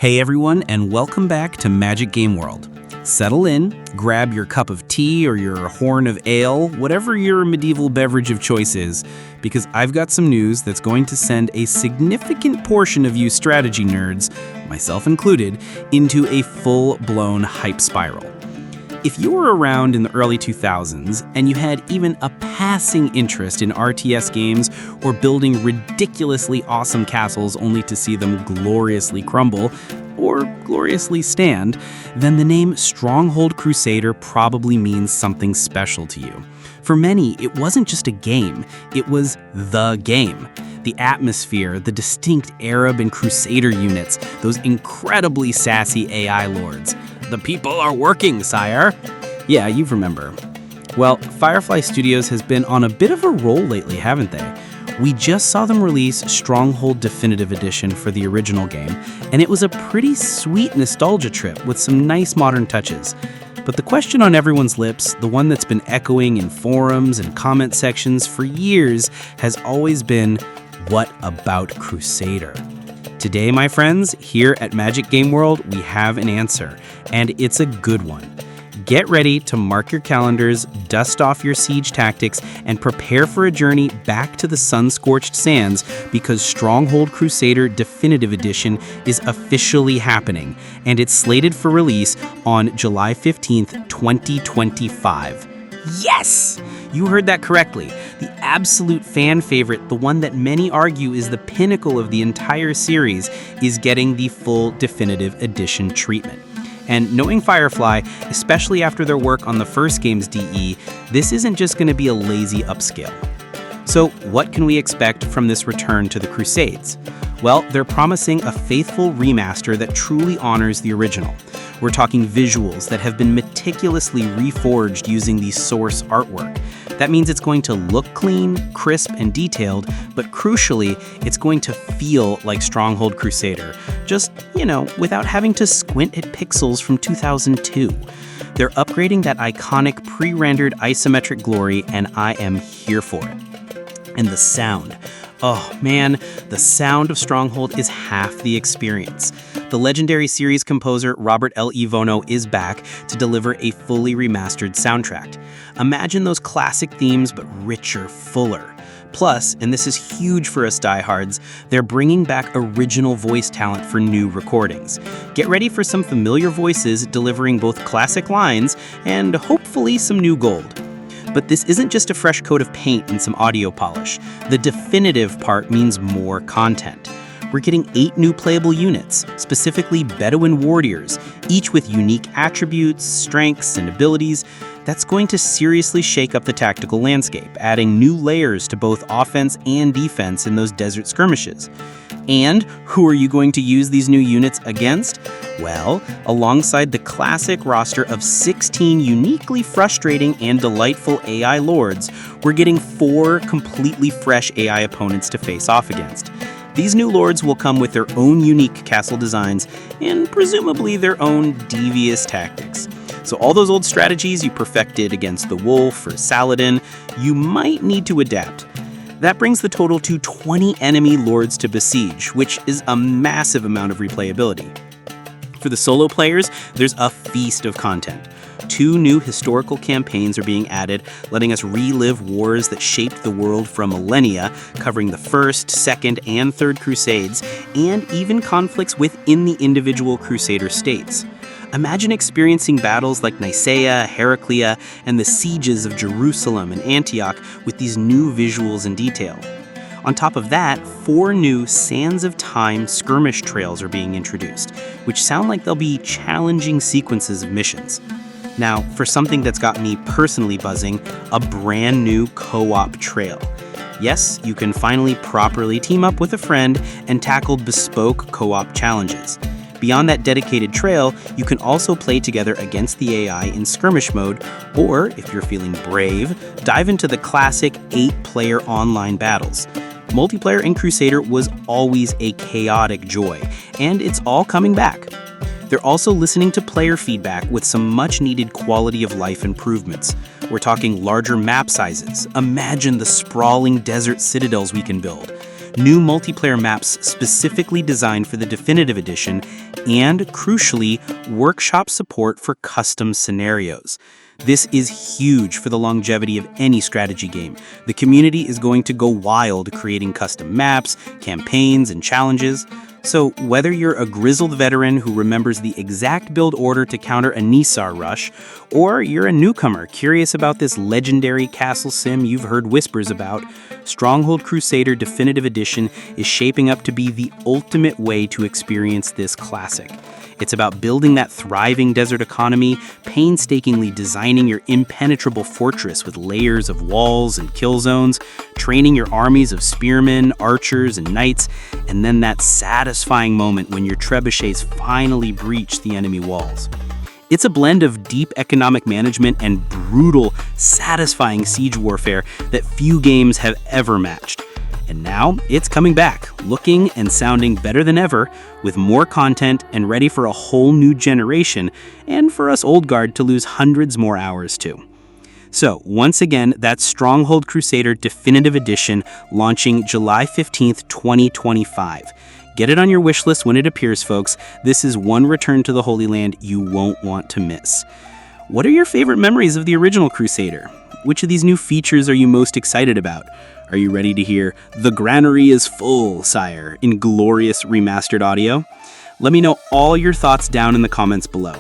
Hey everyone, and welcome back to Magic Game World. Settle in, grab your cup of tea or your horn of ale, whatever your medieval beverage of choice is, because I've got some news that's going to send a significant portion of you strategy nerds, myself included, into a full-blown hype spiral. If you were around in the early 2000s and you had even a passing interest in RTS games or building ridiculously awesome castles only to see them gloriously crumble or gloriously stand, then the name Stronghold Crusader probably means something special to you. For many, it wasn't just a game, it was the game. The atmosphere, the distinct Arab and Crusader units, those incredibly sassy AI lords. The people are working, sire. Yeah, you remember. Well, Firefly Studios has been on a bit of a roll lately, haven't they? We just saw them release Stronghold Definitive Edition for the original game, and it was a pretty sweet nostalgia trip with some nice modern touches. But the question on everyone's lips, the one that's been echoing in forums and comment sections for years, has always been, what about Crusader? Today, my friends, here at Magic Game World, we have an answer, and it's a good one. Get ready to mark your calendars, dust off your siege tactics, and prepare for a journey back to the sun-scorched sands, because Stronghold Crusader Definitive Edition is officially happening, and it's slated for release on July 15th, 2025. Yes! You heard that correctly. The absolute fan favorite, the one that many argue is the pinnacle of the entire series, is getting the full Definitive Edition treatment. And knowing Firefly, especially after their work on the first game's DE, this isn't just going to be a lazy upscale. So what can we expect from this return to the Crusades? Well, they're promising a faithful remaster that truly honors the original. We're talking visuals that have been meticulously reforged using the source artwork. That means it's going to look clean, crisp, and detailed, but crucially, it's going to feel like Stronghold Crusader. Just, without having to squint at pixels from 2002. They're upgrading that iconic pre-rendered isometric glory, and I am here for it. And the sound. Oh man, the sound of Stronghold is half the experience. The legendary series composer Robert L. Euvino is back to deliver a fully remastered soundtrack. Imagine those classic themes, but richer, fuller. Plus, and this is huge for us diehards, they're bringing back original voice talent for new recordings. Get ready for some familiar voices delivering both classic lines and hopefully some new gold. But this isn't just a fresh coat of paint and some audio polish. The definitive part means more content. We're getting 8 new playable units, specifically Bedouin warriors, each with unique attributes, strengths, and abilities. That's going to seriously shake up the tactical landscape, adding new layers to both offense and defense in those desert skirmishes. And who are you going to use these new units against? Well, alongside the classic roster of 16 uniquely frustrating and delightful AI lords, we're getting 4 completely fresh AI opponents to face off against. These new lords will come with their own unique castle designs and presumably their own devious tactics. So all those old strategies you perfected against the Wolf or Saladin, you might need to adapt. That brings the total to 20 enemy lords to besiege, which is a massive amount of replayability. For the solo players, there's a feast of content. 2 new historical campaigns are being added, letting us relive wars that shaped the world for millennia, covering the First, Second, and Third Crusades, and even conflicts within the individual Crusader states. Imagine experiencing battles like Nicaea, Heraclea, and the sieges of Jerusalem and Antioch with these new visuals and detail. On top of that, 4 new Sands of Time skirmish trails are being introduced, which sound like they'll be challenging sequences of missions. Now, for something that's got me personally buzzing, a brand new co-op trail. Yes, you can finally properly team up with a friend and tackle bespoke co-op challenges. Beyond that dedicated trail, you can also play together against the AI in skirmish mode, or, if you're feeling brave, dive into the classic 8-player online battles. Multiplayer in Crusader was always a chaotic joy, and it's all coming back. They're also listening to player feedback with some much-needed quality-of-life improvements. We're talking larger map sizes. Imagine the sprawling desert citadels we can build. new multiplayer maps specifically designed for the Definitive Edition, and, crucially, workshop support for custom scenarios. This is huge for the longevity of any strategy game. The community is going to go wild creating custom maps, campaigns, and challenges. So whether you're a grizzled veteran who remembers the exact build order to counter a Nisar rush, or you're a newcomer curious about this legendary castle sim you've heard whispers about, Stronghold Crusader Definitive Edition is shaping up to be the ultimate way to experience this classic. It's about building that thriving desert economy, painstakingly designing your impenetrable fortress with layers of walls and kill zones, training your armies of spearmen, archers, and knights, and then that satisfying moment when your trebuchets finally breach the enemy walls. It's a blend of deep economic management and brutal, satisfying siege warfare that few games have ever matched. And now it's coming back, looking and sounding better than ever, with more content and ready for a whole new generation, and for us old guard to lose hundreds more hours too. So, once again, that's Stronghold Crusader Definitive Edition, launching July 15th, 2025. Get it on your wish list when it appears, folks. This is one return to the Holy Land you won't want to miss. What are your favorite memories of the original Crusader? Which of these new features are you most excited about? Are you ready to hear "The Granary is Full, Sire" in glorious remastered audio? Let me know all your thoughts down in the comments below.